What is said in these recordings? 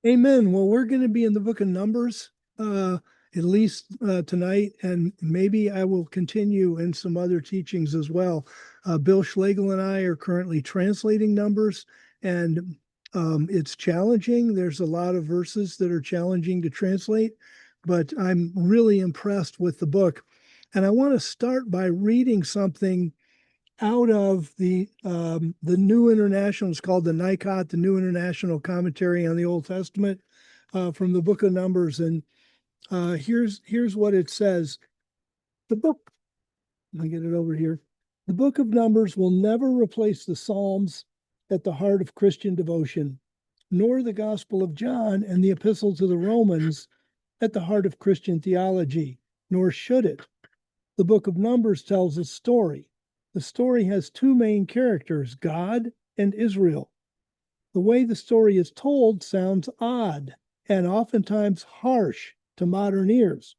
Amen. Well, we're going to be in the book of Numbers, at least tonight, and maybe I will continue in some other teachings as well. Bill Schlegel and I are currently translating Numbers, and it's challenging. There's a lot of verses that are challenging to translate, but I'm really impressed with the book. And I want to start by reading something out of the New International. It's called the Nikot, the New International Commentary on the Old Testament, from the Book of Numbers. And here's what it says. The book. Let me get it over here. The Book of Numbers will never replace the Psalms at the heart of Christian devotion, nor the Gospel of John and the Epistle to the Romans at the heart of Christian theology, nor should it. The Book of Numbers tells a story. The story has two main characters, God and Israel. The way the story is told sounds odd and oftentimes harsh to modern ears.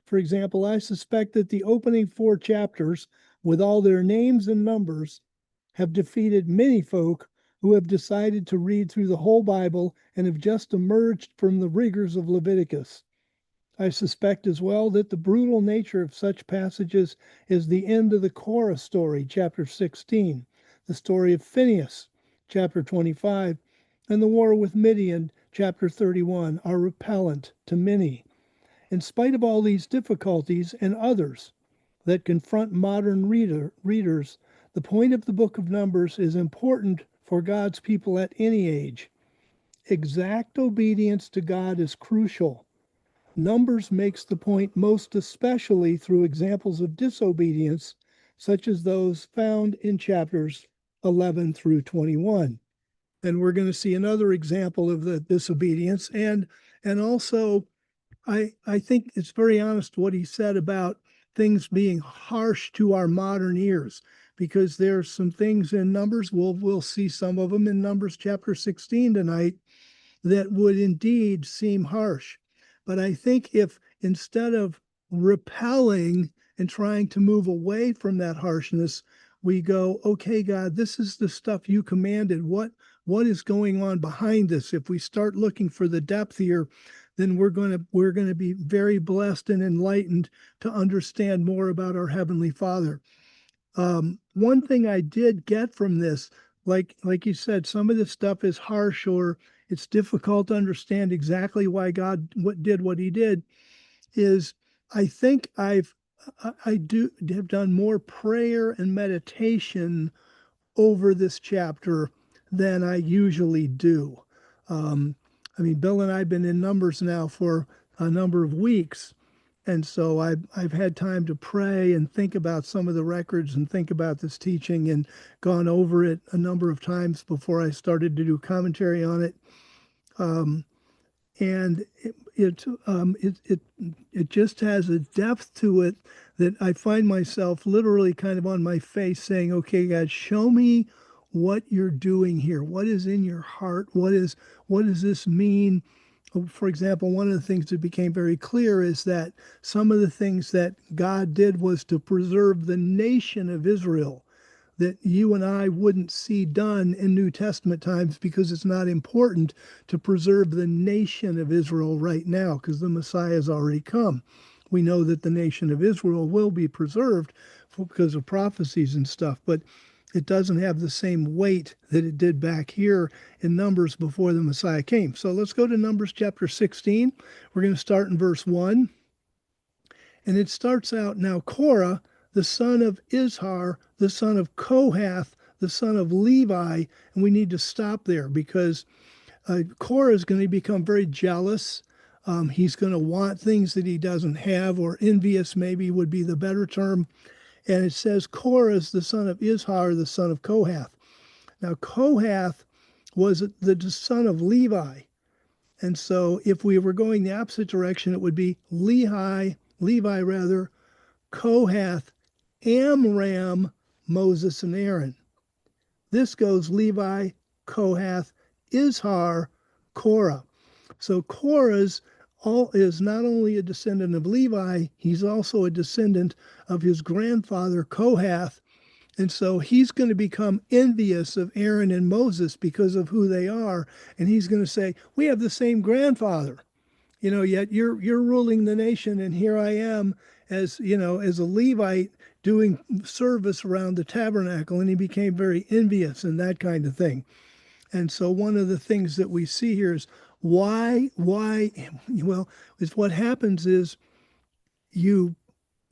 For example, I suspect that the opening four chapters, with all their names and numbers, have defeated many folk who have decided to read through the whole Bible and have just emerged from the rigors of Leviticus. I suspect as well that the brutal nature of such passages is the end of the Korah story, chapter 16, the story of Phinehas, chapter 25, and the war with Midian, chapter 31, are repellent to many. In spite of all these difficulties and others that confront modern readers, the point of the book of Numbers is important for God's people at any age. Exact obedience to God is crucial. Numbers makes the point most especially through examples of disobedience, such as those found in chapters 11 through 21. And we're going to see another example of the disobedience. And also, I think it's very honest what he said about things being harsh to our modern ears, because there's some things in Numbers, we'll see some of them in Numbers chapter 16 tonight, that would indeed seem harsh. But I think if instead of repelling and trying to move away from that harshness, we go, okay, God, this is the stuff you commanded. What is going on behind this? If we start looking for the depth here, then we're going to be very blessed and enlightened to understand more about our Heavenly Father. One thing I did get from this, like you said, some of this stuff is harsh, or it's difficult to understand exactly why God did what He did. Is I think I do have done more prayer and meditation over this chapter than I usually do. Um, I mean, Bill and I have been in Numbers now for a number of weeks, and so I've had time to pray and think about some of the records and think about this teaching and gone over it a number of times before I started to do commentary on it. Um, and it just has a depth to it that I find myself literally kind of on my face saying, "Okay, God, show me what you're doing here. What is in your heart? What does this mean?" For example, one of the things that became very clear is that some of the things that God did was to preserve the nation of Israel, that you and I wouldn't see done in New Testament times, because it's not important to preserve the nation of Israel right now because the Messiah has already come. We know that the nation of Israel will be preserved because of prophecies and stuff, but it doesn't have the same weight that it did back here in Numbers before the Messiah came. So let's go to Numbers chapter 16. We're going to start in verse 1. And it starts out, now Korah, the son of Izhar, the son of Kohath, the son of Levi. And we need to stop there because Korah is going to become very jealous. He's going to want things that he doesn't have, or envious maybe would be the better term. And it says Korah is the son of Izhar, the son of Kohath. Now, Kohath was the son of Levi. And so if we were going the opposite direction, it would be Levi rather, Kohath, Amram, Moses, and Aaron. This goes Levi, Kohath, Izhar, Korah. So Korah's is not only a descendant of Levi, he's also a descendant of his grandfather Kohath. And so he's going to become envious of Aaron and Moses because of who they are. And he's going to say, we have the same grandfather, yet you're ruling the nation, and here I am as, as a Levite doing service around the tabernacle. And he became very envious and that kind of thing. And so one of the things that we see here is why, well, is what happens is you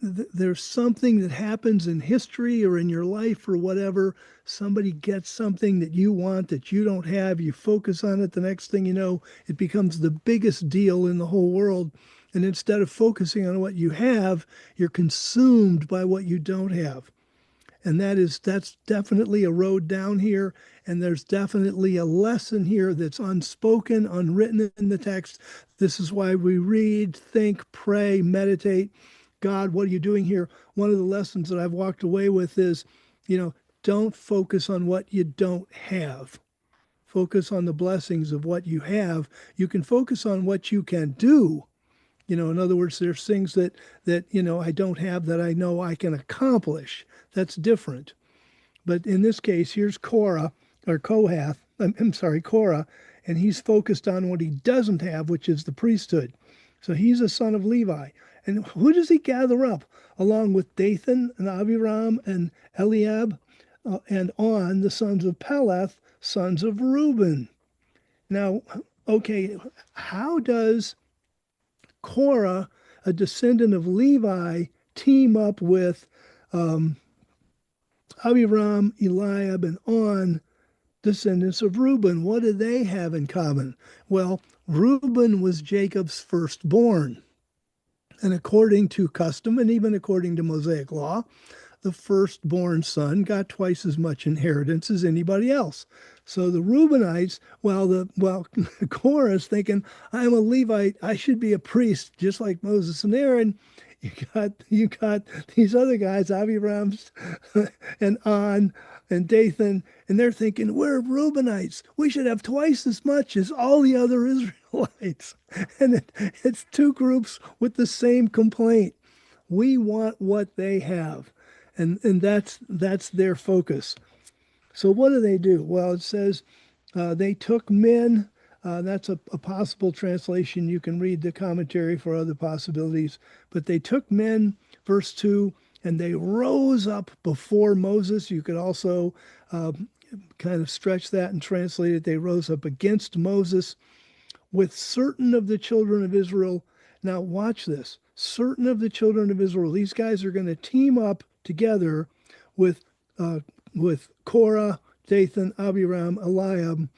there's something that happens in history or in your life or whatever. Somebody gets something that you want that you don't have. You focus on it. The next thing you know, it becomes the biggest deal in the whole world. And instead of focusing on what you have, you're consumed by what you don't have. And that's definitely a road down here. And there's definitely a lesson here that's unspoken, unwritten in the text. This is why we read, think, pray, meditate. God, what are you doing here? One of the lessons that I've walked away with is, don't focus on what you don't have. Focus on the blessings of what you have. You can focus on what you can do. In other words, there's things that I don't have that I know I can accomplish. That's different. But in this case, here's Korah, or Kohath, I'm sorry, Korah, and he's focused on what he doesn't have, which is the priesthood. So he's a son of Levi. And who does he gather up? Along with Dathan and Abiram and Eliab and On, the sons of Peleth, sons of Reuben. Now, okay, how does Korah, a descendant of Levi, team up with Abiram, Eliab, and On, descendants of Reuben? What do they have in common? Well, Reuben was Jacob's firstborn. And according to custom, and even according to Mosaic law, the firstborn son got twice as much inheritance as anybody else. So the Reubenites, Korah is thinking, I'm a Levite, I should be a priest, just like Moses and Aaron. You got these other guys, Abiram and On and Dathan, and they're thinking, we're Reubenites. We should have twice as much as all the other Israelites. And it's two groups with the same complaint. We want what they have. And that's their focus. So what do? Well, it says they took men. That's a possible translation. You can read the commentary for other possibilities. But they took men, verse 2, and they rose up before Moses. You could also kind of stretch that and translate it. They rose up against Moses with certain of the children of Israel. Now watch this. Certain of the children of Israel. These guys are going to team up together with Korah, Dathan, Abiram, Eliab,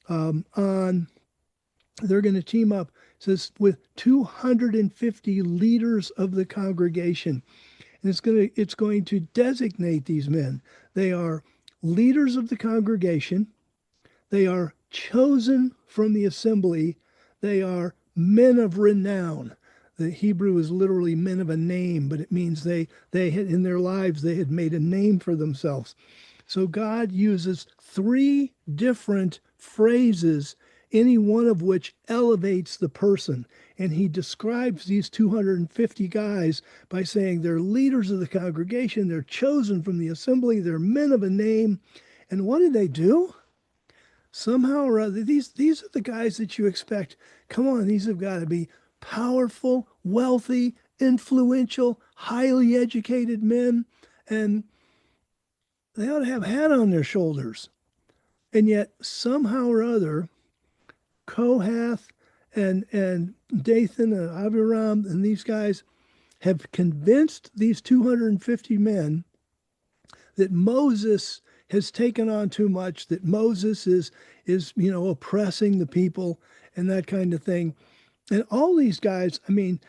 On. They're going to team up, it says, with 250 leaders of the congregation. And it's going to designate these men. They are leaders of the congregation. They are chosen from the assembly. They are men of renown. The Hebrew is literally men of a name, but it means they had in their lives, they had made a name for themselves. So God uses three different phrases, any one of which elevates the person. And he describes these 250 guys by saying they're leaders of the congregation, they're chosen from the assembly, they're men of a name. And what do? Somehow or other, these are the guys that you expect. Come on, these have got to be powerful, wealthy, influential, highly educated men, and they ought to have a hat on their shoulders. And yet, somehow or other, Kohath and Dathan and Abiram and these guys have convinced these 250 men that Moses has taken on too much, that Moses is oppressing the people and that kind of thing. And all these guys, I mean,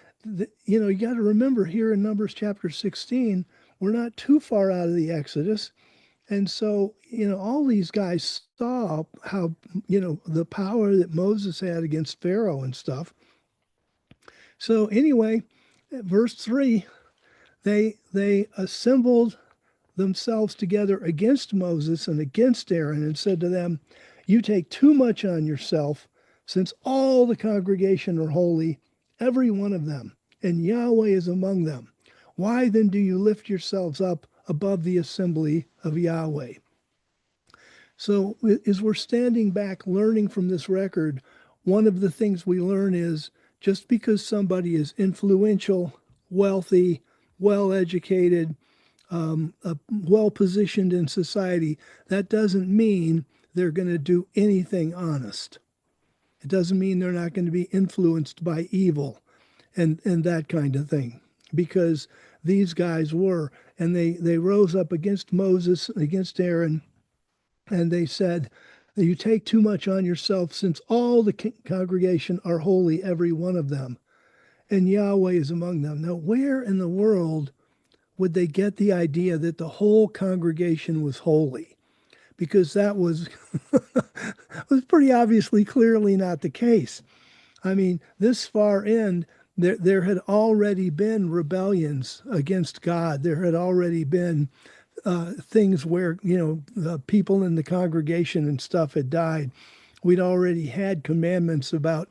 you got to remember here in Numbers chapter 16, we're not too far out of the Exodus. And so, all these guys saw how, the power that Moses had against Pharaoh and stuff. So anyway, verse 3, they assembled themselves together against Moses and against Aaron and said to them, you take too much on yourself, since all the congregation are holy, every one of them, and Yahweh is among them. Why then do you lift yourselves up above the assembly of Yahweh. So, as we're standing back learning from this record, one of the things we learn is just because somebody is influential, wealthy, well educated, well positioned in society, that doesn't mean they're going to do anything honest. It doesn't mean they're not going to be influenced by evil and that kind of thing, because these guys were. And they rose up against Moses, against Aaron, and they said, you take too much on yourself, since all the congregation are holy, every one of them, and Yahweh is among them. Now, where in the world would they get the idea that the whole congregation was holy? Because that was was pretty obviously clearly not the case. I mean, this far in, there had already been rebellions against God. There had already been things where, the people in the congregation and stuff had died. We'd already had commandments about,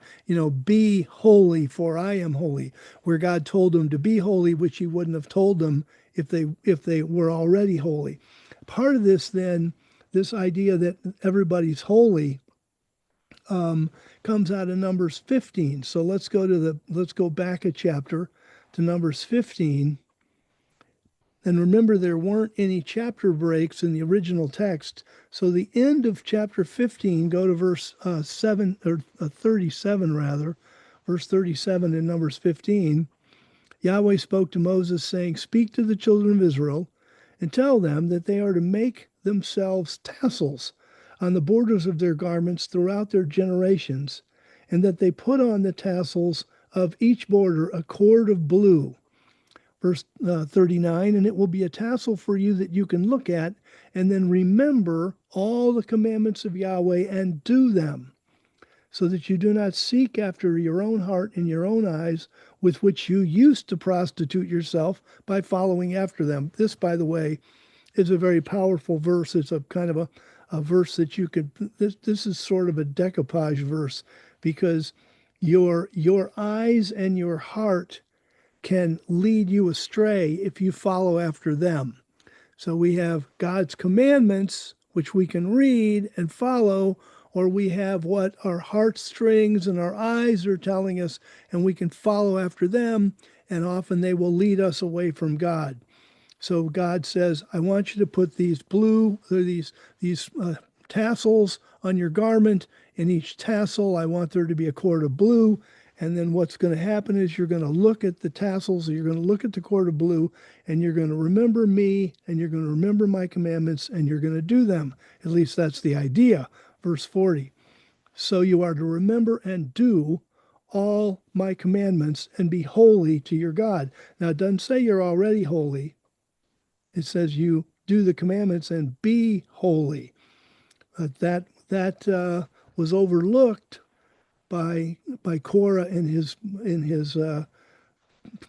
be holy, for I am holy, where God told them to be holy, which he wouldn't have told them if they were already holy. Part of this then, this idea that everybody's holy, comes out of Numbers 15. So let's go back a chapter to Numbers 15. And remember, there weren't any chapter breaks in the original text. So the end of chapter 15, go to verse 7 or 37 rather, verse 37 in Numbers 15. Yahweh spoke to Moses, saying, "Speak to the children of Israel and tell them that they are to make themselves tassels on the borders of their garments throughout their generations, and that they put on the tassels of each border a cord of blue." Verse 39, "And it will be a tassel for you that you can look at, and then remember all the commandments of Yahweh and do them, so that you do not seek after your own heart and your own eyes, with which you used to prostitute yourself by following after them." This, by the way, is a very powerful verse. It's a kind of a verse that you could, this is sort of a decoupage verse, because your eyes and your heart can lead you astray if you follow after them. So we have God's commandments, which we can read and follow, or we have what our heartstrings and our eyes are telling us, and we can follow after them, and often they will lead us away from God. So God says, I want you to put these tassels on your garment. In each tassel, I want there to be a cord of blue. And then what's going to happen is you're going to look at the tassels, or you're going to look at the cord of blue, and you're going to remember me, and you're going to remember my commandments, and you're going to do them. At least that's the idea. Verse 40. So you are to remember and do all my commandments and be holy to your God. Now, it doesn't say you're already holy. It says you do the commandments and be holy. That was overlooked by Korah and his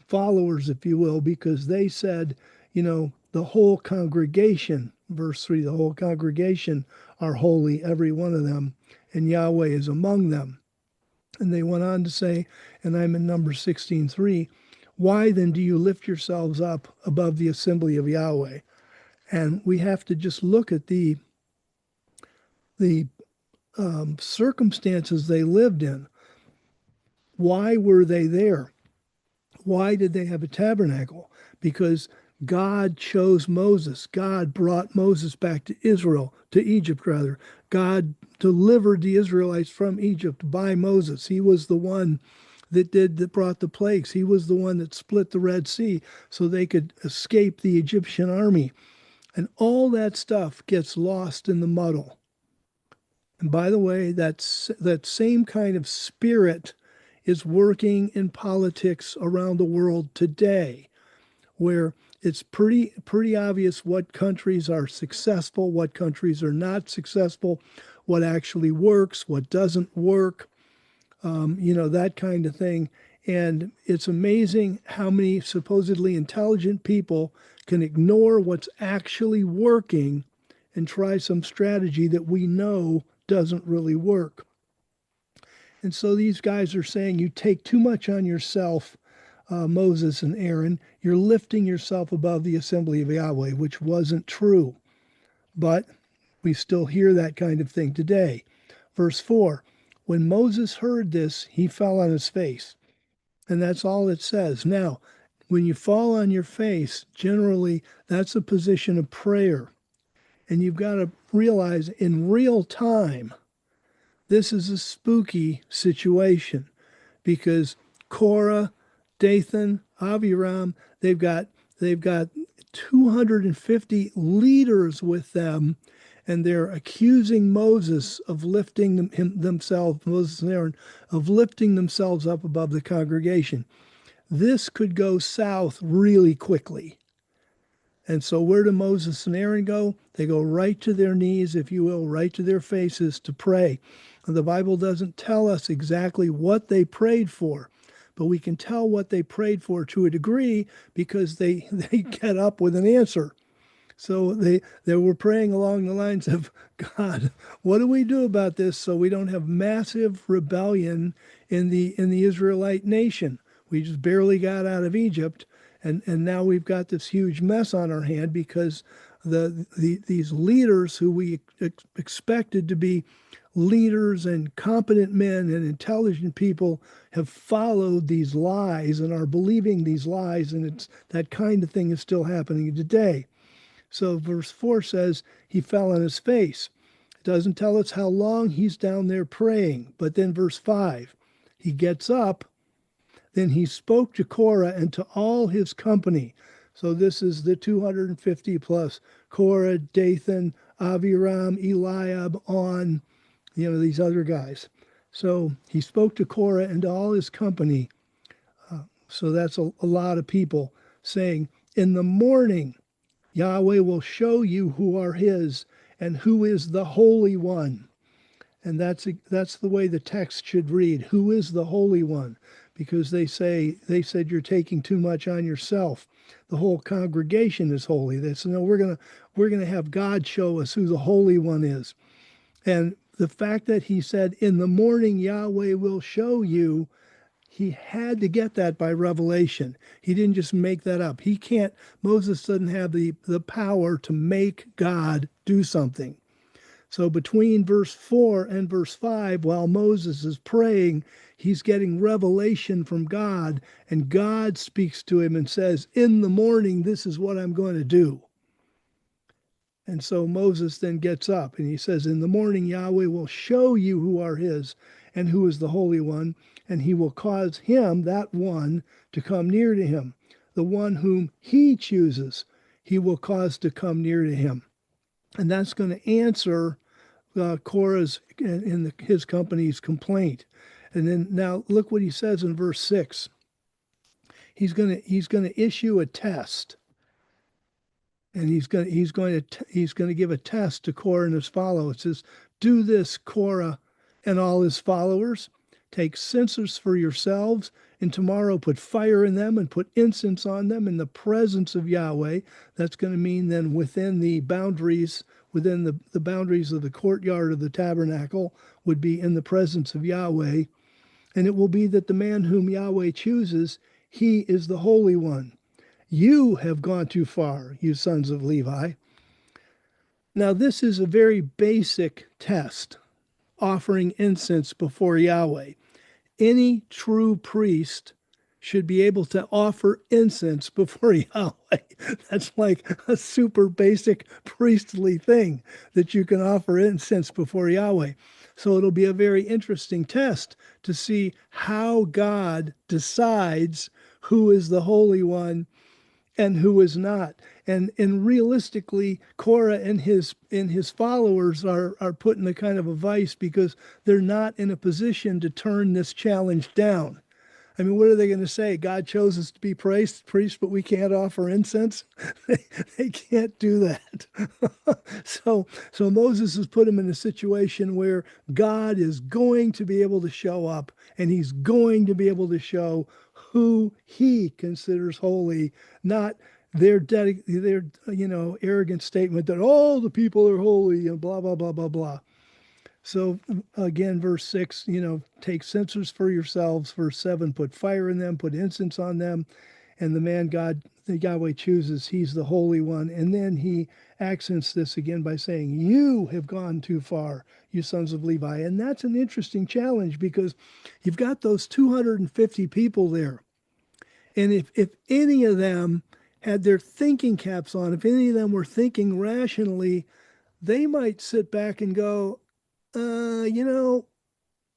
followers, if you will, because they said, the whole congregation, verse 3, the whole congregation are holy, every one of them, and Yahweh is among them. And they went on to say, and I'm in Numbers 16:3, why then do you lift yourselves up above the assembly of Yahweh? And we have to just look at the circumstances they lived in. Why were they there? Why did they have a tabernacle? Because God chose Moses. God brought Moses back to Egypt rather. God delivered the Israelites from Egypt by Moses. He was the one that brought the plagues. He was the one that split the Red Sea so they could escape the Egyptian army. And all that stuff gets lost in the muddle. And by the way, that same kind of spirit is working in politics around the world today, where it's pretty obvious what countries are successful, what countries are not successful, what actually works, what doesn't work, that kind of thing. And it's amazing how many supposedly intelligent people can ignore what's actually working and try some strategy that we know doesn't really work. And so these guys are saying you take too much on yourself. Moses and Aaron, you're lifting yourself above the assembly of Yahweh, which wasn't true. But we still hear that kind of thing today. Verse 4, when Moses heard this, he fell on his face. And that's all it says. Now, when you fall on your face, generally that's a position of prayer. And you've got to realize in real time, this is a spooky situation because Korah, Dathan, Abiram, they've got 250 leaders with them, and they're accusing Moses of lifting themselves, Moses and Aaron, of lifting themselves up above the congregation. This could go south really quickly. And so where do Moses and Aaron go? They go right to their knees, if you will, right to their faces to pray. And the Bible doesn't tell us exactly what they prayed for, but we can tell what they prayed for to a degree because they get up with an answer. So they were praying along the lines of, God, what do we do about this so we don't have massive rebellion in the Israelite nation? We just barely got out of Egypt, and now we've got this huge mess on our hand because these leaders who we expected to be leaders and competent men and intelligent people have followed these lies and are believing these lies, and it's that kind of thing is still happening today. So verse 4 says he fell on his face. It doesn't tell us how long he's down there praying, but then verse 5, he gets up. Then he spoke to Korah and to all his company. So this is the 250 plus Korah, Dathan, Abiram, Eliab, on, these other guys. So he spoke to Korah and to all his company. So that's a lot of people saying, in the morning, Yahweh will show you who are his and who is the Holy One. And that's the way the text should read. Who is the Holy One? Because they said you're taking too much on yourself. The whole congregation is holy. They said, no, we're gonna have God show us who the Holy One is. And the fact that he said, in the morning Yahweh will show you, he had to get that by revelation. He didn't just make that up. Moses doesn't have the power to make God do something. So between verse 4 and verse 5, while Moses is praying, he's getting revelation from God, and God speaks to him and says, in the morning, this is what I'm going to do. And so Moses then gets up and he says, in the morning, Yahweh will show you who are his and who is the Holy One, and he will cause him, that one, to come near to him. The one whom he chooses, he will cause to come near to him. And that's going to answer Korah's and his company's complaint. And then now look what he says in verse 6. He's going to issue a test. And he's going to give a test to Korah and his followers. It says, do this, Korah and all his followers. Take censers for yourselves, and tomorrow put fire in them and put incense on them in the presence of Yahweh. That's going to mean then within the boundaries of the courtyard of the tabernacle would be in the presence of Yahweh. And it will be that the man whom Yahweh chooses, he is the Holy One. You have gone too far, you sons of Levi. Now, this is a very basic test, offering incense before Yahweh. Any true priest should be able to offer incense before Yahweh. That's like a super basic priestly thing that you can offer incense before Yahweh. So it'll be a very interesting test to see how God decides who is the Holy One and who is not. And realistically, Korah and his followers are put in a kind of a vice because they're not in a position to turn this challenge down. I mean, what are they going to say? God chose us to be priests, but we can't offer incense? They can't do that. So Moses has put him in a situation where God is going to be able to show up, and he's going to be able to show who he considers holy, not their arrogant statement that all the people are holy and blah, blah, blah, blah, blah. So again, verse 6, take censers for yourselves. Verse 7, put fire in them, put incense on them. And the man God, the Yahweh chooses, he's the Holy One. And then he accents this again by saying, you have gone too far, you sons of Levi. And that's an interesting challenge because you've got those 250 people there. And if any of them had their thinking caps on, if any of them were thinking rationally, they might sit back and go, you know,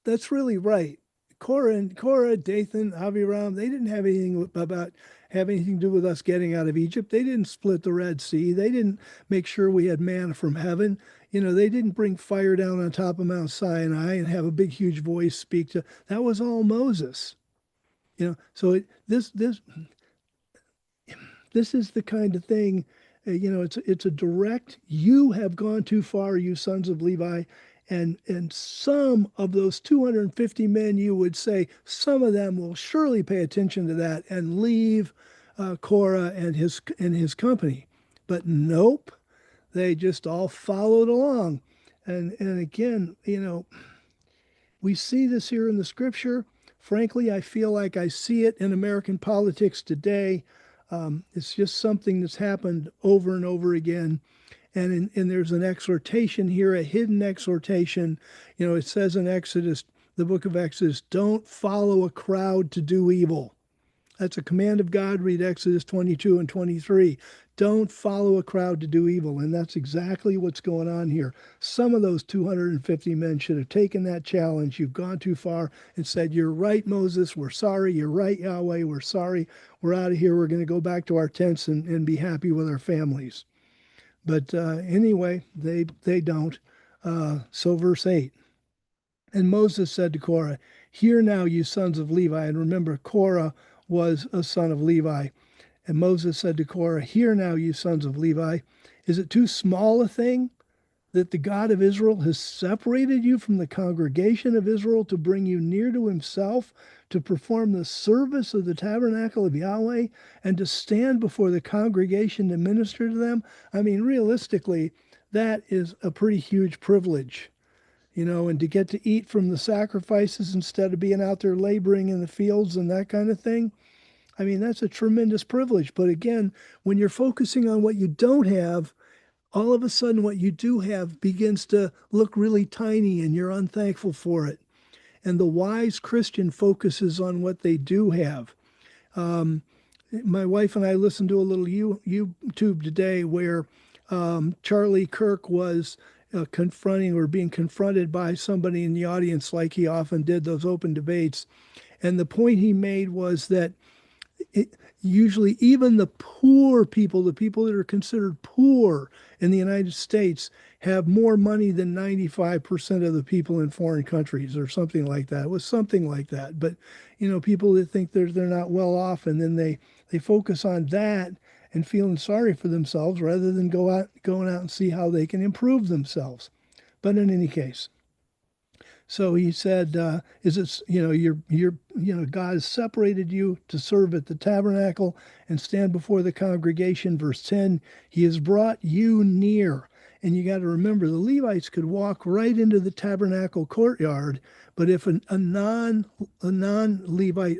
that's really right. Korah, Dathan, Abiram, they didn't have anything to do with us getting out of Egypt. They didn't split the Red Sea. They didn't make sure we had manna from heaven. They didn't bring fire down on top of Mount Sinai and have a big, huge voice speak to. That was all Moses. So this is the kind of thing. It's a direct. You have gone too far, you sons of Levi. And some of those 250 men, you would say, some of them will surely pay attention to that and leave Korah and his company. But nope, they just all followed along. And again, we see this here in the scripture. Frankly, I feel like I see it in American politics today. It's just something that's happened over and over again. And there's an exhortation here, a hidden exhortation. It says in Exodus, the book of Exodus, don't follow a crowd to do evil. That's a command of God. Read Exodus 22 and 23. Don't follow a crowd to do evil. And that's exactly what's going on here. Some of those 250 men should have taken that challenge. You've gone too far and said, you're right, Moses. We're sorry. You're right, Yahweh. We're sorry. We're out of here. We're going to go back to our tents and be happy with our families. But anyway, they don't. So verse 8. And Moses said to Korah, hear now, you sons of Levi. And remember, Korah was a son of Levi. And Moses said to Korah, hear now, you sons of Levi. Is it too small a thing that the God of Israel has separated you from the congregation of Israel to bring you near to himself, to perform the service of the tabernacle of Yahweh, and to stand before the congregation to minister to them? I mean, realistically, that is a pretty huge privilege, and to get to eat from the sacrifices instead of being out there laboring in the fields and that kind of thing. I mean, that's a tremendous privilege. But again, when you're focusing on what you don't have, all of a sudden what you do have begins to look really tiny and you're unthankful for it. And the wise Christian focuses on what they do have. My wife and I listened to a little YouTube today where Charlie Kirk was confronting or being confronted by somebody in the audience, like he often did those open debates. And the point he made was that usually even the poor people, the people that are considered poor in the United States, have more money than 95% of the people in foreign countries, or something like that. It was something like that. But people that think they're not well off, and then they focus on that and feeling sorry for themselves rather than going out and see how they can improve themselves. But in any case, so he said, "Is it God has separated you to serve at the tabernacle and stand before the congregation." Verse 10, He has brought you near. And you got to remember, the Levites could walk right into the tabernacle courtyard, but if a non-Levite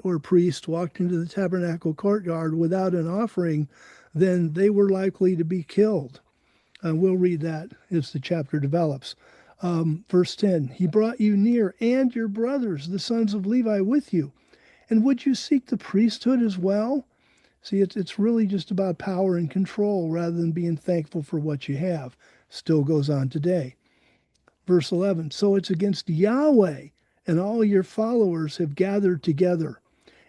or priest walked into the tabernacle courtyard without an offering, then they were likely to be killed. We'll read that as the chapter develops. Verse 10, He brought you near, and your brothers, the sons of Levi, with you. And would you seek the priesthood as well? See, it's really just about power and control rather than being thankful for what you have. Still goes on today. Verse 11, so it's against Yahweh and all your followers have gathered together.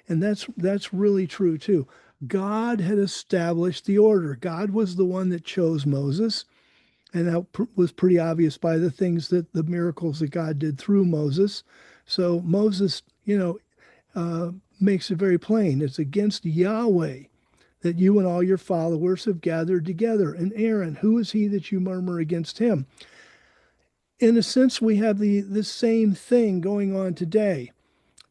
And that's really true too. God had established the order. God was the one that chose Moses. And that was pretty obvious by the miracles that God did through Moses. So Moses, makes it very plain. It's against Yahweh that you and all your followers have gathered together. And Aaron, who is he that you murmur against him? In a sense, we have the same thing going on today.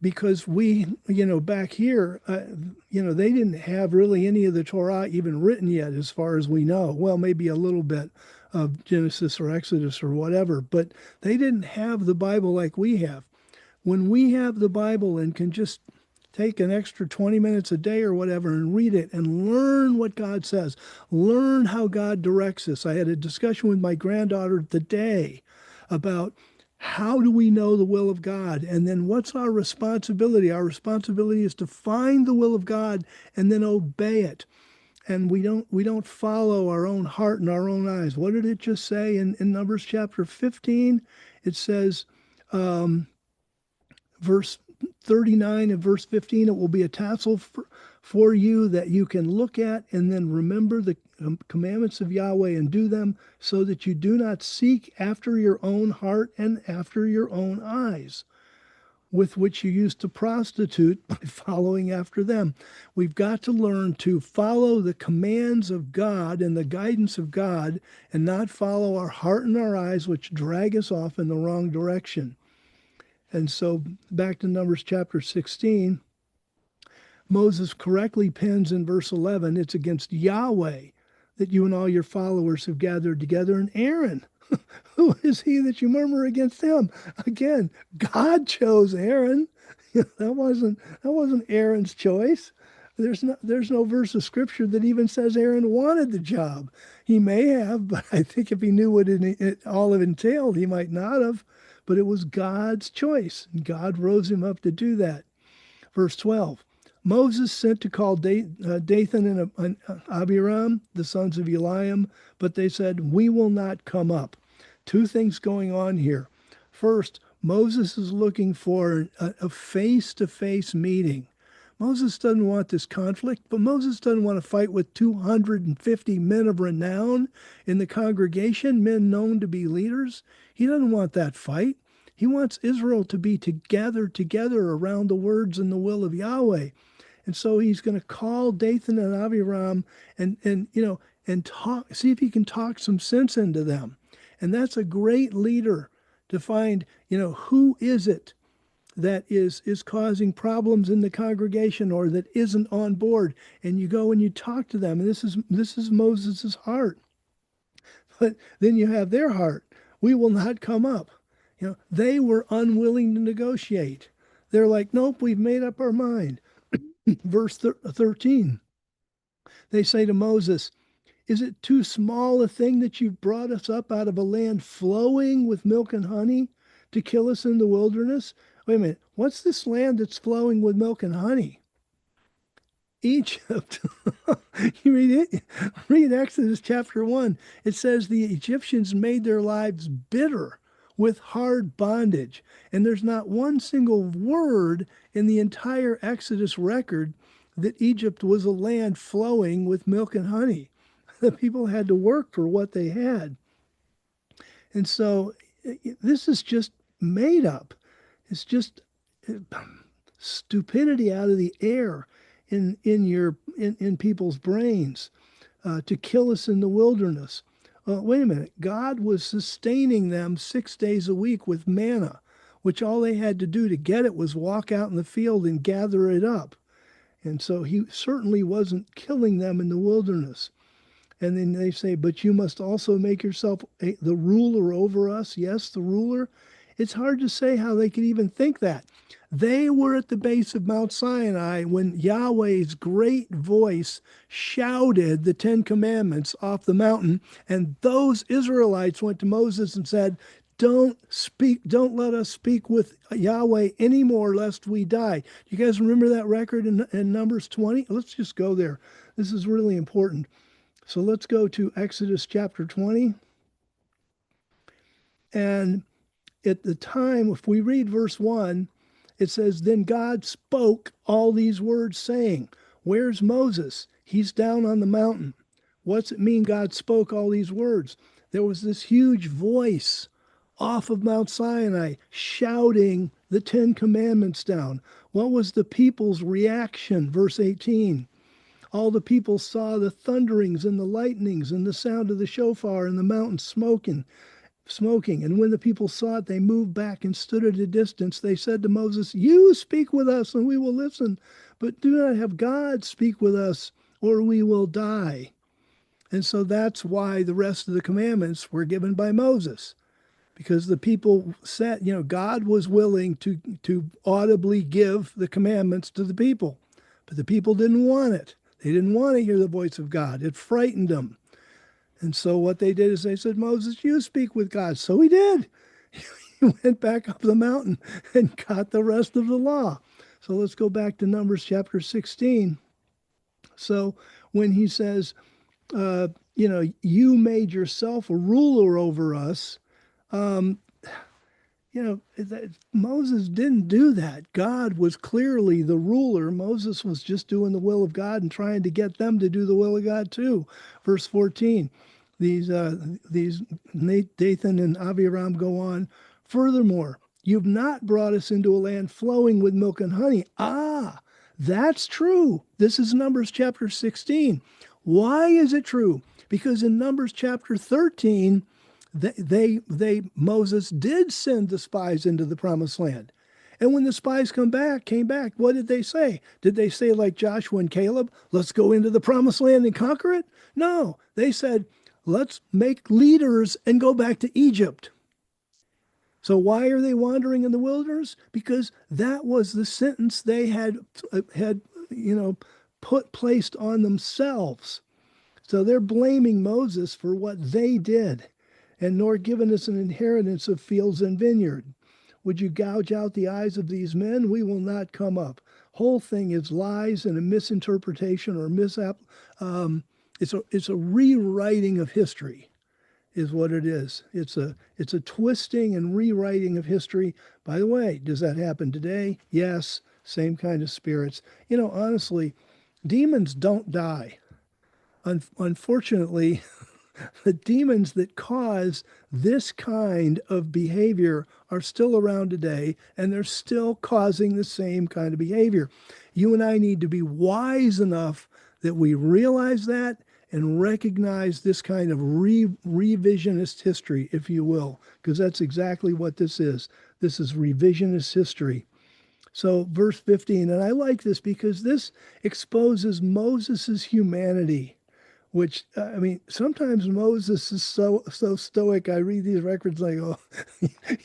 Because we, back here, they didn't have really any of the Torah even written yet, as far as we know. Well, maybe a little bit of Genesis or Exodus or whatever, but they didn't have the Bible like we have. When we have the Bible and can just take an extra 20 minutes a day or whatever and read it and learn what God says, learn how God directs us. I had a discussion with my granddaughter today about how do we know the will of God? And then what's our responsibility? Our responsibility is to find the will of God and then obey it. And we don't follow our own heart and our own eyes. What did it just say in Numbers chapter 15? It says, verse 39 and verse 15, it will be a tassel for you that you can look at and then remember the commandments of Yahweh and do them, so that you do not seek after your own heart and after your own eyes, with which you used to prostitute by following after them. We've got to learn to follow the commands of God and the guidance of God and not follow our heart and our eyes, which drag us off in the wrong direction. And so back to Numbers chapter 16, Moses correctly pens in verse 11, it's against Yahweh that you and all your followers have gathered together, and Aaron. Who is he that you murmur against him? Again, God chose Aaron. That wasn't Aaron's choice. There's no verse of scripture that even says Aaron wanted the job. He may have, but I think if he knew what it all entailed, he might not have. But it was God's choice, and God rose him up to do that. Verse 12, Moses sent to call Dathan and Abiram, the sons of Eliam, but they said, we will not come up. Two things going on here. First, Moses is looking for a face-to-face meeting. Moses doesn't want this conflict, but Moses doesn't want to fight with 250 men of renown in the congregation, men known to be leaders. He doesn't want that fight. He wants Israel to be together around the words and the will of Yahweh. And so he's going to call Dathan and Abiram and talk, see if he can talk some sense into them. And that's a great leader to find, who is it that is causing problems in the congregation or that isn't on board. And you go and you talk to them. And this is Moses' heart. But then you have their heart. We will not come up. They were unwilling to negotiate. They're like, nope, we've made up our mind. Verse 13, they say to Moses, is it too small a thing that you've brought us up out of a land flowing with milk and honey to kill us in the wilderness? Wait a minute, what's this land that's flowing with milk and honey? Egypt. You read Exodus chapter 1. It says the Egyptians made their lives bitter with hard bondage. And there's not one single word in the entire Exodus record that Egypt was a land flowing with milk and honey. The people had to work for what they had. And so this is just made up. It's just stupidity out of the air in people's brains to kill us in the wilderness. Wait a minute. God was sustaining them 6 days a week with manna, which all they had to do to get it was walk out in the field and gather it up. And so he certainly wasn't killing them in the wilderness. And then they say, but you must also make yourself the ruler over us. Yes, the ruler. It's hard to say how they could even think that. They were at the base of Mount Sinai when Yahweh's great voice shouted the 10 Commandments off the mountain. And those Israelites went to Moses and said, don't let us speak with Yahweh anymore lest we die. Do you guys remember that record in Numbers 20? Let's just go there. This is really important. So let's go to Exodus chapter 20. And at the time, if we read verse 1, it says, then God spoke all these words saying, where's Moses? He's down on the mountain. What's it mean God spoke all these words? There was this huge voice off of Mount Sinai shouting the 10 Commandments down. What was the people's reaction? Verse 18. All the people saw the thunderings and the lightnings and the sound of the shofar and the mountain smoking. And when the people saw it, they moved back and stood at a distance. They said to Moses, you speak with us and we will listen, but do not have God speak with us or we will die. And so that's why the rest of the commandments were given by Moses, because the people said, God was willing to audibly give the commandments to the people, but the people didn't want it. They didn't want to hear the voice of God. It frightened them. And so what they did is they said, Moses, you speak with God. So he did. He went back up the mountain and got the rest of the law. So let's go back to Numbers chapter 16. So when he says, you made yourself a ruler over us, um, Moses didn't do that. God was clearly the ruler. Moses was just doing the will of God and trying to get them to do the will of God too. Verse 14, these Dathan and Abiram go on. Furthermore, you've not brought us into a land flowing with milk and honey. Ah, that's true. This is Numbers chapter 16. Why is it true? Because in Numbers chapter 13, Moses did send the spies into the promised land. And when the spies came back, what did they say? Did they say, like Joshua and Caleb, let's go into the promised land and conquer it? No, they said, let's make leaders and go back to Egypt. So why are they wandering in the wilderness? Because that was the sentence they had placed on themselves. So they're blaming Moses for what they did, and nor given us an inheritance of fields and vineyard. Would you gouge out the eyes of these men? We will not come up. Whole thing is lies and a misinterpretation or it's a rewriting of history, is what it is. It's a twisting and rewriting of history. By the way, does that happen today? Yes, same kind of spirits. Honestly, demons don't die. Unfortunately, the demons that cause this kind of behavior are still around today, and they're still causing the same kind of behavior. You and I need to be wise enough that we realize that and recognize this kind of revisionist history, if you will, because that's exactly what this is. This is revisionist history. So, verse 15, and I like this because this exposes Moses's humanity, which I mean, sometimes Moses is so stoic. I read these records and I go,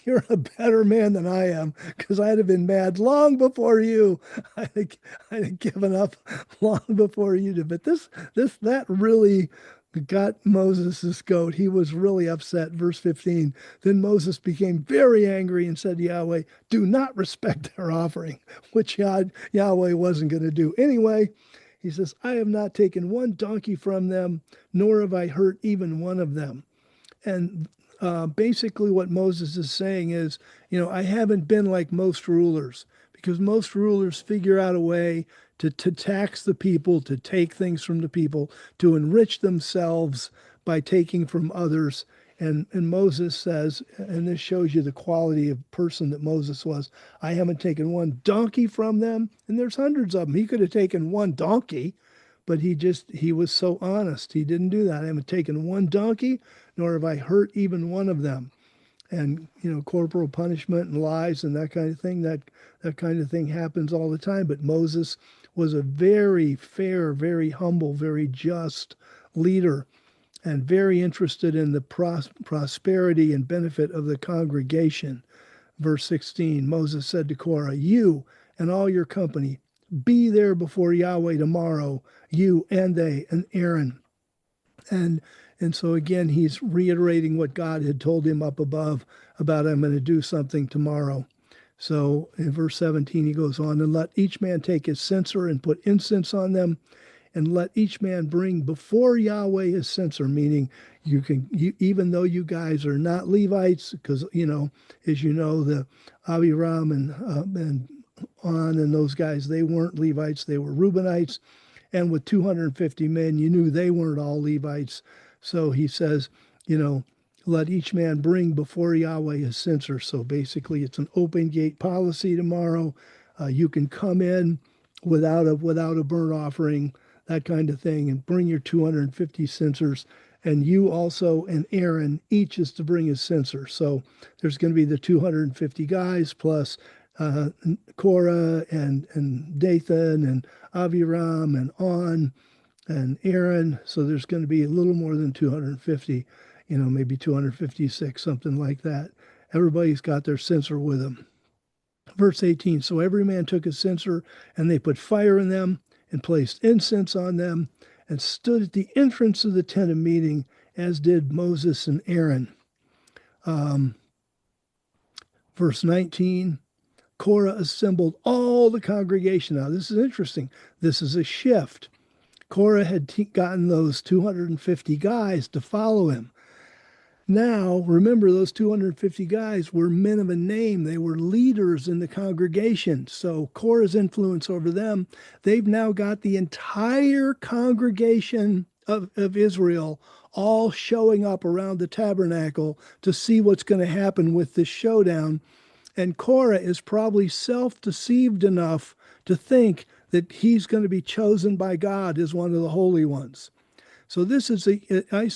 "You're a better man than I am, because I'd have been mad long before you. I'd have given up long before you did." But that really got Moses' goat. He was really upset. Verse 15. Then Moses became very angry and said to Yahweh, "Do not respect their offering," which Yahweh wasn't going to do anyway. He says, I have not taken one donkey from them, nor have I hurt even one of them. And basically what Moses is saying is, I haven't been like most rulers, because most rulers figure out a way to tax the people, to take things from the people, to enrich themselves by taking from others. And Moses says, and this shows you the quality of person that Moses was, I haven't taken one donkey from them. And there's hundreds of them. He could have taken one donkey, but he was so honest. He didn't do that. I haven't taken one donkey, nor have I hurt even one of them. And, corporal punishment and lies and that kind of thing, that kind of thing happens all the time. But Moses was a very fair, very humble, very just leader, and very interested in the prosperity and benefit of the congregation. Verse 16, Moses said to Korah, you and all your company, be there before Yahweh tomorrow, you and they and Aaron. And so again, he's reiterating what God had told him up above about, I'm going to do something tomorrow. So in verse 17, he goes on, and let each man take his censer and put incense on them, and let each man bring before Yahweh his censer, meaning even though you guys are not Levites, because, as you know, the Abiram and On and those guys, they weren't Levites, they were Reubenites. And with 250 men, you knew they weren't all Levites. So he says, let each man bring before Yahweh his censer. So basically, it's an open gate policy tomorrow. You can come in without a burnt offering, that kind of thing, and bring your 250 censers. And you also and Aaron each is to bring his censer. So there's going to be the 250 guys plus Korah and Dathan and Abiram and On. and Aaron. So there's going to be a little more than 250, maybe 256, something like that. Everybody's got their censer with them. Verse 18, so every man took his censer, and they put fire in them and placed incense on them and stood at the entrance of the tent of meeting, as did Moses and Aaron. Um, Verse 19, Korah assembled all the congregation. Now, this is interesting. This is a shift. Korah had gotten those 250 guys to follow him. Now, remember, those 250 guys were men of a name. They were leaders in the congregation. So Korah's influence over them, they've now got the entire congregation of Israel all showing up around the tabernacle to see what's going to happen with this showdown. And Korah is probably self-deceived enough to think that he's going to be chosen by God as one of the holy ones. So this is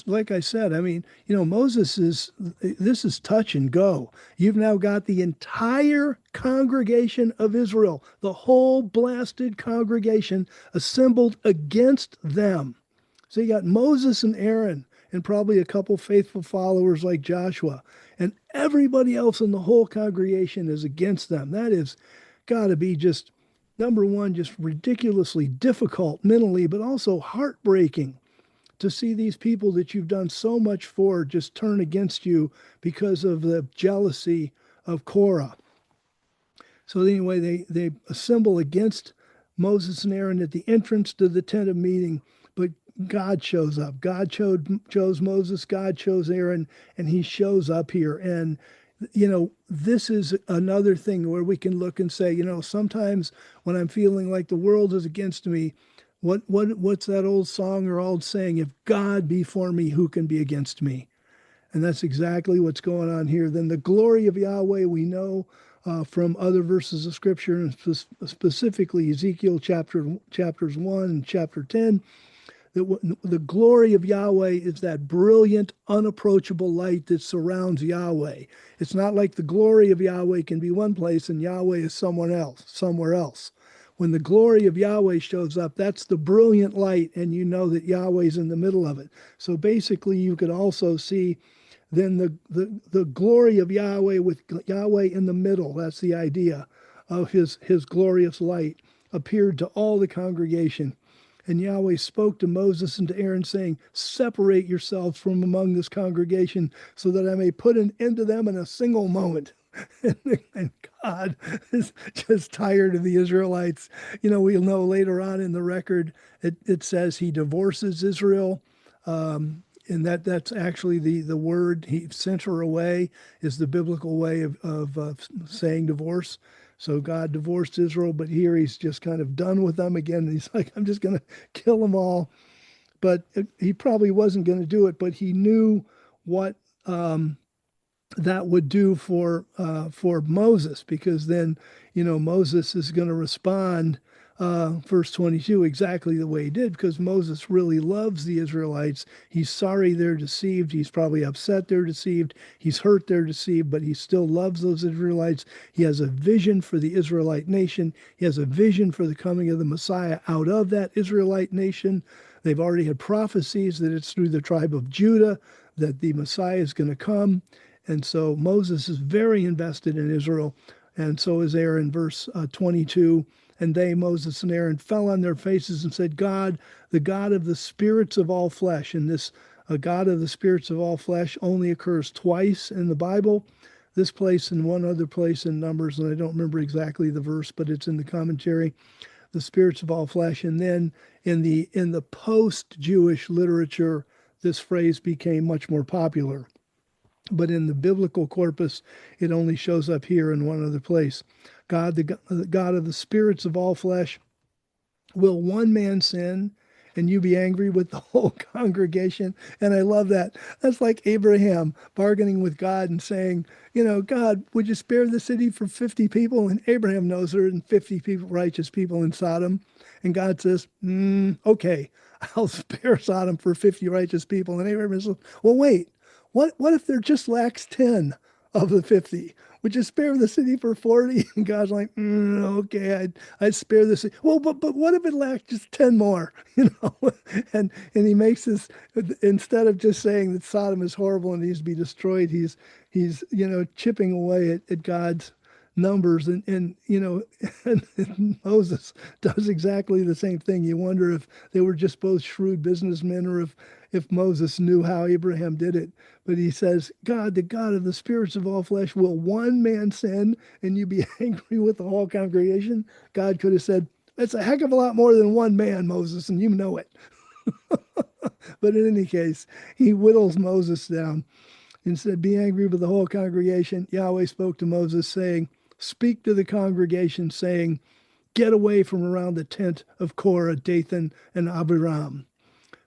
like I said, I mean, this is touch and go. You've now got the entire congregation of Israel, the whole blasted congregation assembled against them. So you got Moses and Aaron and probably a couple faithful followers like Joshua, and everybody else in the whole congregation is against them. That is got to be just, number one, just ridiculously difficult mentally, but also heartbreaking to see these people that you've done so much for just turn against you because of the jealousy of Korah. So anyway, they assemble against Moses and Aaron at the entrance to the tent of meeting, but God shows up. God chose Moses, God chose Aaron, and he shows up here. And this is another thing where we can look and say, sometimes when I'm feeling like the world is against me, what's that old song or old saying? If God be for me, who can be against me? And that's exactly what's going on here. Then the glory of Yahweh we know from other verses of Scripture, and specifically Ezekiel chapters 1 and chapter 10, that the glory of Yahweh is that brilliant, unapproachable light that surrounds Yahweh. It's not like the glory of Yahweh can be one place and Yahweh is somewhere else. When the glory of Yahweh shows up, that's the brilliant light, and you know that Yahweh's in the middle of it. So basically, you could also see then the glory of Yahweh with Yahweh in the middle. That's the idea of his glorious light appeared to all the congregation. And Yahweh spoke to Moses and to Aaron, saying, separate yourselves from among this congregation so that I may put an end to them in a single moment. And God is just tired of the Israelites. We'll know later on in the record, it says he divorces Israel. And that's actually the word, he sent her away, is the biblical way of saying divorce. So God divorced Israel, but here he's just kind of done with them again. And he's like, I'm just going to kill them all. But he probably wasn't going to do it, but he knew what that would do for Moses, because then Moses is going to respond, verse 22, exactly the way he did, because Moses really loves the Israelites. He's sorry they're deceived. He's probably upset they're deceived. He's hurt they're deceived, but he still loves those Israelites. He has a vision for the Israelite nation. He has a vision for the coming of the Messiah out of that Israelite nation. They've already had prophecies that it's through the tribe of Judah that the Messiah is going to come. And so Moses is very invested in Israel, and so is Aaron. Verse 22, and they, Moses and Aaron, fell on their faces and said, God, the God of the spirits of all flesh. And this God of the spirits of all flesh only occurs twice in the Bible. This place and one other place in Numbers, and I don't remember exactly the verse, but it's in the commentary. The spirits of all flesh. And then in the post-Jewish literature, this phrase became much more popular. But in the biblical corpus, it only shows up here in one other place. God, the God of the spirits of all flesh, will one man sin and you be angry with the whole congregation? And I love that. That's like Abraham bargaining with God and saying, God, would you spare the city for 50 people? And Abraham knows there are 50 people, righteous people in Sodom. And God says, okay, I'll spare Sodom for 50 righteous people. And Abraham says, well, wait. What if there just lacks 10? of the 50. Would you spare the city for 40? And God's like, okay, I'd spare the city. Well, but what if it lacked just 10 more? You know, and he makes this, instead of just saying that Sodom is horrible and needs to be destroyed, he's chipping away at God's numbers, and and Moses does exactly the same thing. You wonder if they were just both shrewd businessmen, or if Moses knew how Abraham did it. But he says, God, the God of the spirits of all flesh, will one man sin and you be angry with the whole congregation? God could have said, that's a heck of a lot more than one man, Moses, and you know it. But in any case, he whittles Moses down and said, be angry with the whole congregation. Yahweh spoke to Moses, saying, speak to the congregation, saying, get away from around the tent of Korah, Dathan, and Abiram.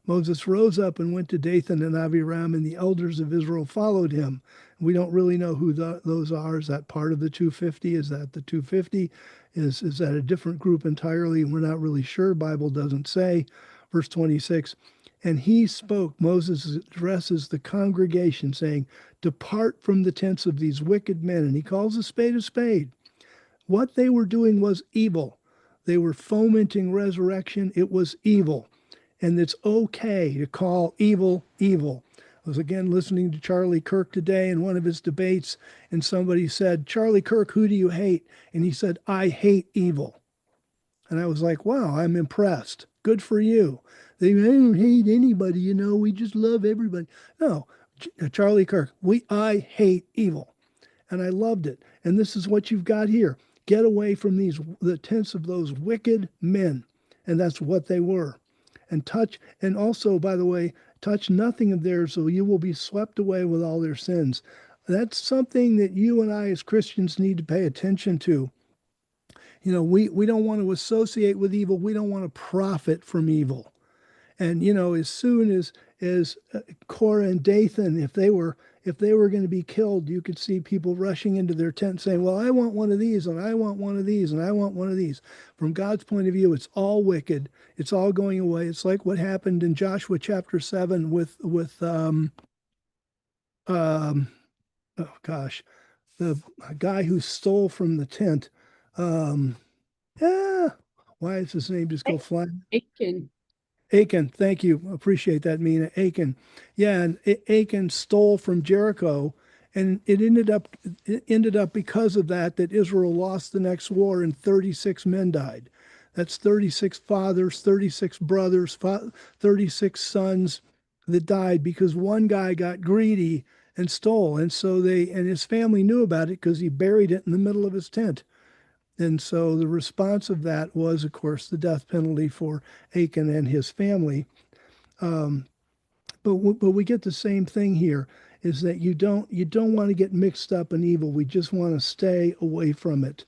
Moses rose up and went to Dathan and Abiram, and the elders of Israel followed him. We don't really know who those are. Is that part of the 250? Is that the 250? Is that a different group entirely? We're not really sure. Bible doesn't say. Verse 26, and he spoke, Moses addresses the congregation, saying, depart from the tents of these wicked men. And he calls a spade a spade. What they were doing was evil. They were fomenting resurrection. It was evil. And it's okay to call evil evil. I was again listening to Charlie Kirk today in one of his debates, and somebody said, Charlie Kirk, who do you hate? And he said, I hate evil. And I was like, wow, I'm impressed. Good for you. They don't hate anybody, we just love everybody. No, Charlie Kirk, I hate evil. And I loved it. And this is what you've got here. Get away from the tents of those wicked men. And that's what they were. And also, by the way, touch nothing of theirs, so you will be swept away with all their sins. That's something that you and I as Christians need to pay attention to. We don't want to associate with evil. We don't want to profit from evil. And as soon as Korah and Dathan, if they were going to be killed, you could see people rushing into their tent saying, well, I want one of these, and I want one of these, and I want one of these. From God's point of view, it's all wicked. It's all going away. It's like what happened in Joshua chapter 7 with um oh gosh, the guy who stole from the tent. Um, yeah, why is his name just go flying? Aiken. Achan, thank you. Appreciate that, Mina. Achan. Yeah, and Achan stole from Jericho, and it ended up because of that Israel lost the next war and 36 men died. That's 36 fathers, 36 brothers, 36 sons that died because one guy got greedy and stole. And his family knew about it because he buried it in the middle of his tent. And so the response of that was, of course, the death penalty for Achan and his family. Um, but we get the same thing here: is that you don't want to get mixed up in evil. We just want to stay away from it.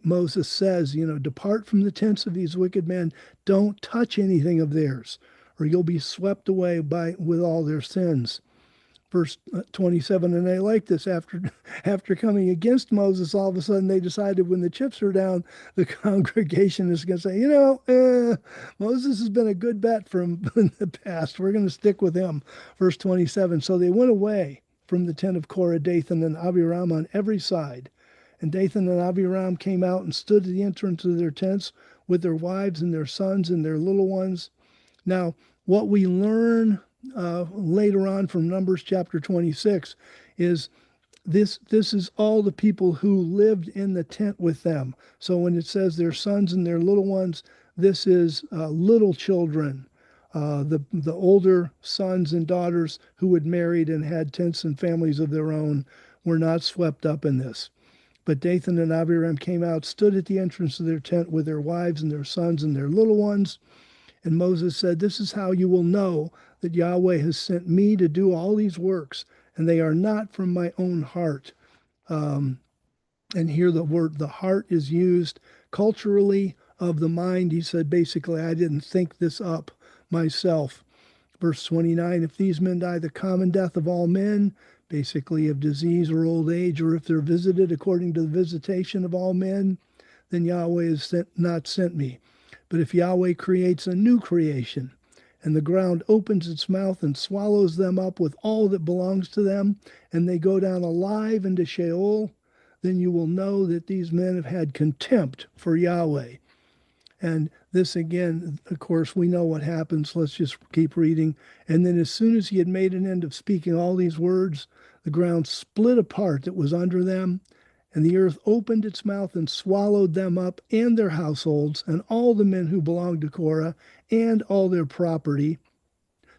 Moses says, depart from the tents of these wicked men. Don't touch anything of theirs, or you'll be swept away with all their sins. Verse 27, and they like this. After coming against Moses, all of a sudden they decided when the chips are down, the congregation is going to say, Moses has been a good bet from in the past. We're going to stick with him. Verse 27, so they went away from the tent of Korah, Dathan, and Abiram on every side. And Dathan and Abiram came out and stood at the entrance of their tents with their wives and their sons and their little ones. Now, what we learn later on from Numbers chapter 26 is this is all the people who lived in the tent with them. So when it says their sons and their little ones, this is little children. The older sons and daughters who had married and had tents and families of their own were not swept up in this. But Dathan and Abiram came out, stood at the entrance of their tent with their wives and their sons and their little ones. And Moses said, this is how you will know that Yahweh has sent me to do all these works, and they are not from my own heart. And here the heart is used culturally of the mind. He said, basically, I didn't think this up myself. Verse 29, if these men die the common death of all men, basically of disease or old age, or if they're visited according to the visitation of all men, then Yahweh has not sent me. But if Yahweh creates a new creation, and the ground opens its mouth and swallows them up with all that belongs to them, and they go down alive into Sheol, then you will know that these men have had contempt for Yahweh. And this again, of course, we know what happens. Let's just keep reading. And then as soon as he had made an end of speaking all these words, the ground split apart that was under them, and the earth opened its mouth and swallowed them up and their households and all the men who belonged to Korah and all their property.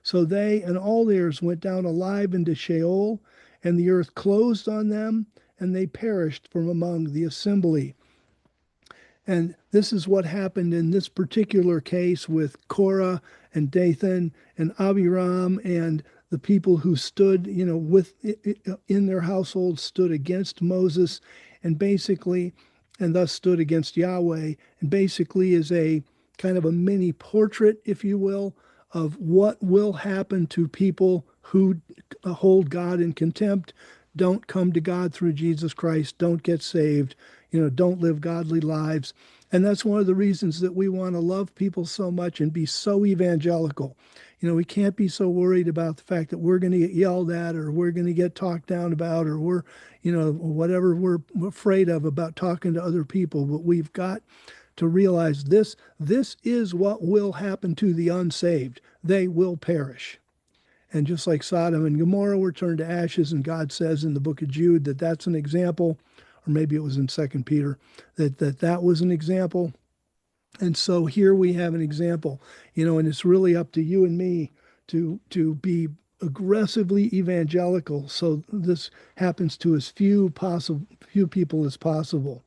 So they and all theirs went down alive into Sheol, and the earth closed on them, and they perished from among the assembly. And this is what happened in this particular case with Korah and Dathan and Abiram and the people who stood, with in their households stood against Moses and basically, and thus stood against Yahweh, and basically is a kind of a mini portrait, if you will, of what will happen to people who hold God in contempt, don't come to God through Jesus Christ, don't get saved, don't live godly lives. And that's one of the reasons that we want to love people so much and be so evangelical. We can't be so worried about the fact that we're going to get yelled at or we're going to get talked down about or we're, whatever we're afraid of about talking to other people. But we've got to realize this is what will happen to the unsaved. They will perish. And just like Sodom and Gomorrah were turned to ashes, and God says in the book of Jude that that's an example, or maybe it was in 2 Peter, that was an example. And so here we have an example, and it's really up to you and me to be aggressively evangelical so this happens to as few people as possible.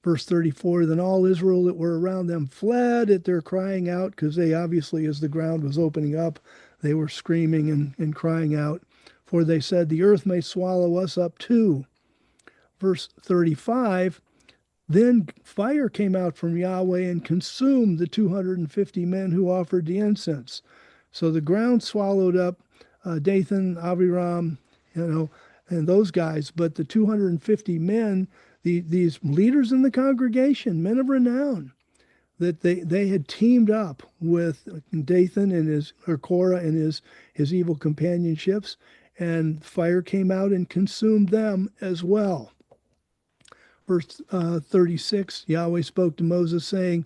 Verse 34, then all Israel that were around them fled at their crying out, because they obviously, as the ground was opening up, they were screaming and crying out. For they said, the earth may swallow us up too. Verse 35, then fire came out from Yahweh and consumed the 250 men who offered the incense. So the ground swallowed up Dathan, Abiram, and those guys. But the 250 men, these leaders in the congregation, men of renown, that they had teamed up with Dathan and Korah and his evil companionships, and fire came out and consumed them as well. Verse 36, Yahweh spoke to Moses, saying,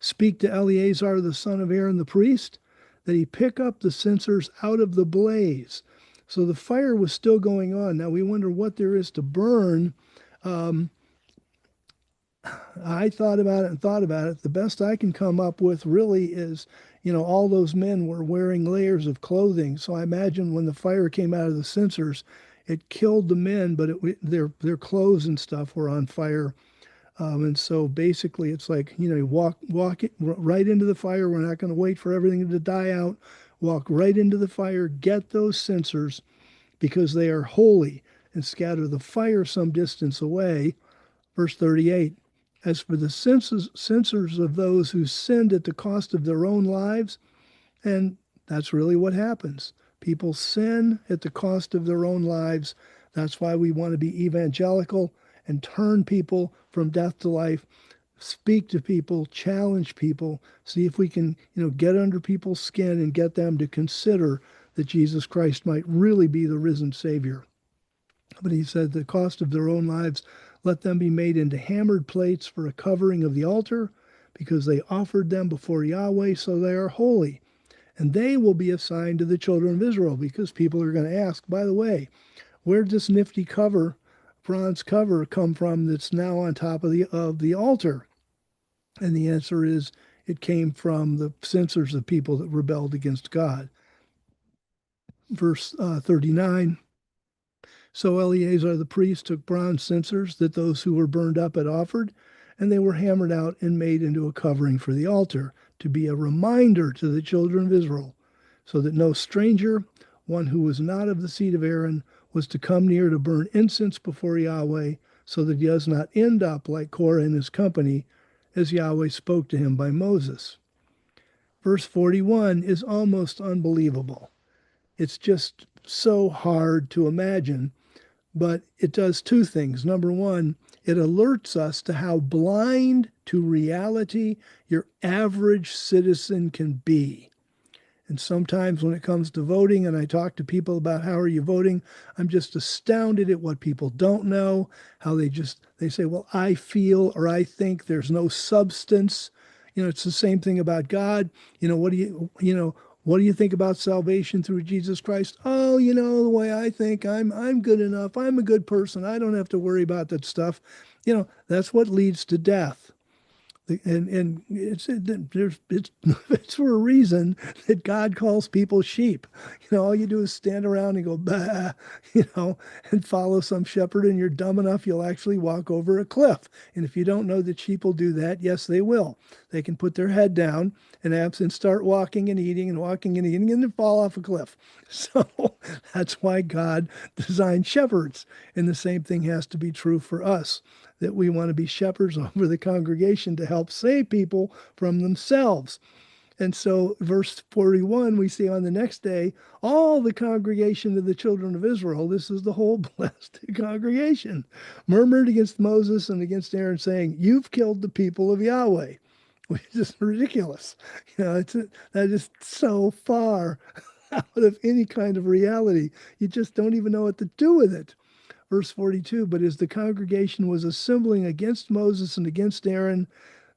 speak to Eleazar the son of Aaron the priest, that he pick up the censers out of the blaze. So the fire was still going on. Now we wonder what there is to burn. I thought about it and thought about it. The best I can come up with really is, all those men were wearing layers of clothing. So I imagine when the fire came out of the censers, it killed the men, but their clothes and stuff were on fire. And so basically it's like, walk right into the fire. We're not going to wait for everything to die out. Walk right into the fire, get those censers because they are holy, and scatter the fire some distance away. Verse 38, as for the censers of those who sinned at the cost of their own lives, and that's really what happens. People sin at the cost of their own lives. That's why we want to be evangelical and turn people from death to life, speak to people, challenge people, see if we can, get under people's skin and get them to consider that Jesus Christ might really be the risen Savior. But he said, the cost of their own lives, let them be made into hammered plates for a covering of the altar, because they offered them before Yahweh, so they are holy. And they will be assigned to the children of Israel, because people are going to ask, by the way, where did this nifty bronze cover come from that's now on top of the altar? And the answer is, it came from the censers of people that rebelled against God. Verse 39, so Eleazar the priest took bronze censers that those who were burned up had offered, and they were hammered out and made into a covering for the altar, to be a reminder to the children of Israel, so that no stranger, one who was not of the seed of Aaron, was to come near to burn incense before Yahweh, so that he does not end up like Korah and his company, as Yahweh spoke to him by Moses. Verse 41 is almost unbelievable. It's just so hard to imagine, but it does two things. Number one, it alerts us to how blind to reality your average citizen can be. And sometimes when it comes to voting and I talk to people about how are you voting, I'm just astounded at what people don't know, how they say, well, I feel or I think. There's no substance. It's the same thing about God. What do you think about salvation through Jesus Christ? Oh, the way I think, I'm good enough. I'm a good person. I don't have to worry about that stuff. That's what leads to death. And it's it's for a reason that God calls people sheep. All you do is stand around and go bah, and follow some shepherd, and you're dumb enough you'll actually walk over a cliff. And if you don't know that sheep will do that, yes, they will. They can put their head down and start walking and eating and walking and eating and then fall off a cliff. So that's why God designed shepherds. And the same thing has to be true for us, that we want to be shepherds over the congregation to help save people from themselves. And so, verse 41, we see on the next day, all the congregation of the children of Israel, this is the whole blessed congregation, murmured against Moses and against Aaron, saying, "You've killed the people of Yahweh," which is ridiculous. That is so far out of any kind of reality. You just don't even know what to do with it. Verse 42, but as the congregation was assembling against Moses and against Aaron,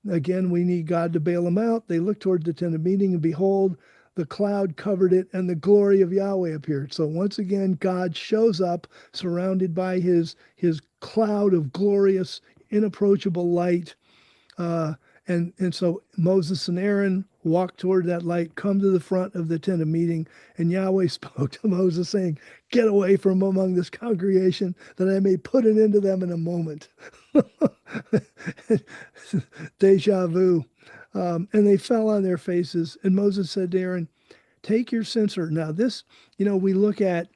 again, we need God to bail them out. They looked toward the tent of meeting, and behold, the cloud covered it, and the glory of Yahweh appeared. So once again, God shows up surrounded by his cloud of glorious, inapproachable light. Uh, and so Moses and Aaron walked toward that light, come to the front of the tent of meeting, and Yahweh spoke to Moses, saying, "Get away from among this congregation, that I may put an end to them in a moment." Deja vu. And they fell on their faces. And Moses said to Aaron, "Take your censer." Now, this, we look at,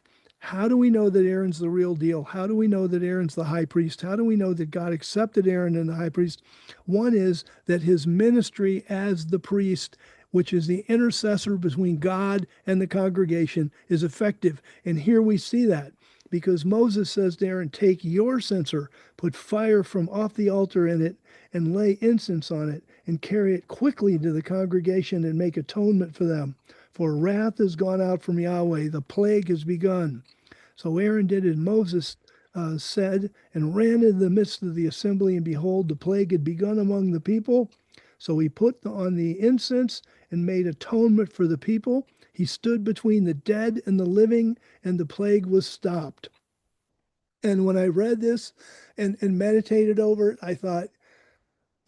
how do we know that Aaron's the real deal? How do we know that Aaron's the high priest? How do we know that God accepted Aaron and the high priest? One is that his ministry as the priest, which is the intercessor between God and the congregation, is effective. And here we see that, because Moses says to Aaron, "Take your censer, put fire from off the altar in it, and lay incense on it, and carry it quickly to the congregation and make atonement for them. For wrath has gone out from Yahweh, the plague has begun." So Aaron did as Moses said, and ran into the midst of the assembly, and behold, the plague had begun among the people. So he put on the incense and made atonement for the people. He stood between the dead and the living, and the plague was stopped. And when I read this and meditated over it, I thought,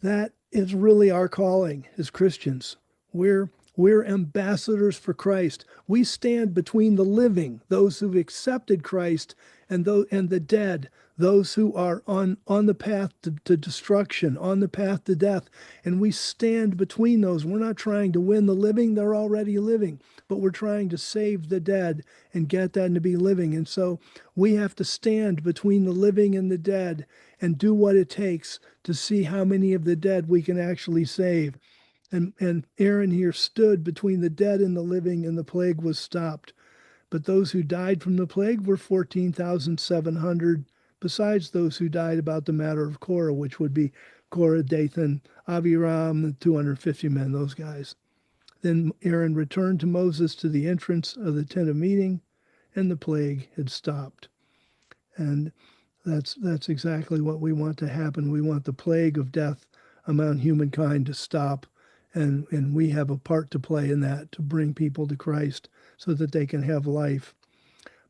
that is really our calling as Christians. We're ambassadors for Christ. We stand between the living, those who've accepted Christ, and the dead, those who are on the path to destruction, on the path to death. And we stand between those. We're not trying to win the living, they're already living, but we're trying to save the dead and get them to be living. And so we have to stand between the living and the dead and do what it takes to see how many of the dead we can actually save. And Aaron here stood between the dead and the living, and the plague was stopped. But those who died from the plague were 14,700, besides those who died about the matter of Korah, which would be Korah, Dathan, Abiram, the 250 men, those guys. Then Aaron returned to Moses to the entrance of the tent of meeting, and the plague had stopped. And that's exactly what we want to happen. We want the plague of death among humankind to stop. And we have a part to play in that, to bring people to Christ so that they can have life.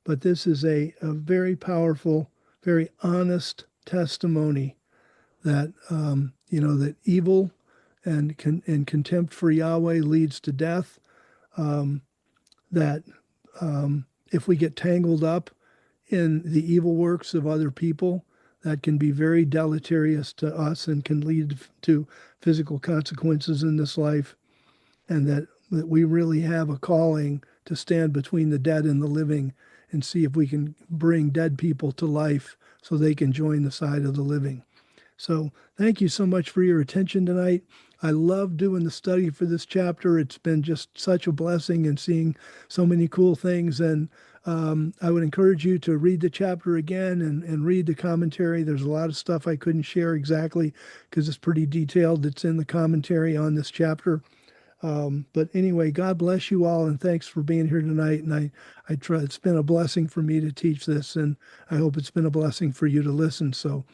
But this is a very powerful, very honest testimony that, that evil and contempt for Yahweh leads to death. That if we get tangled up in the evil works of other people, that can be very deleterious to us and can lead to physical consequences in this life. And that we really have a calling to stand between the dead and the living and see if we can bring dead people to life so they can join the side of the living. So thank you so much for your attention tonight. I love doing the study for this chapter. It's been just such a blessing and seeing so many cool things. And I would encourage you to read the chapter again and read the commentary. There's a lot of stuff I couldn't share exactly because it's pretty detailed. It's in the commentary on this chapter. But anyway, God bless you all, and thanks for being here tonight. And I try, it's been a blessing for me to teach this, and I hope it's been a blessing for you to listen. So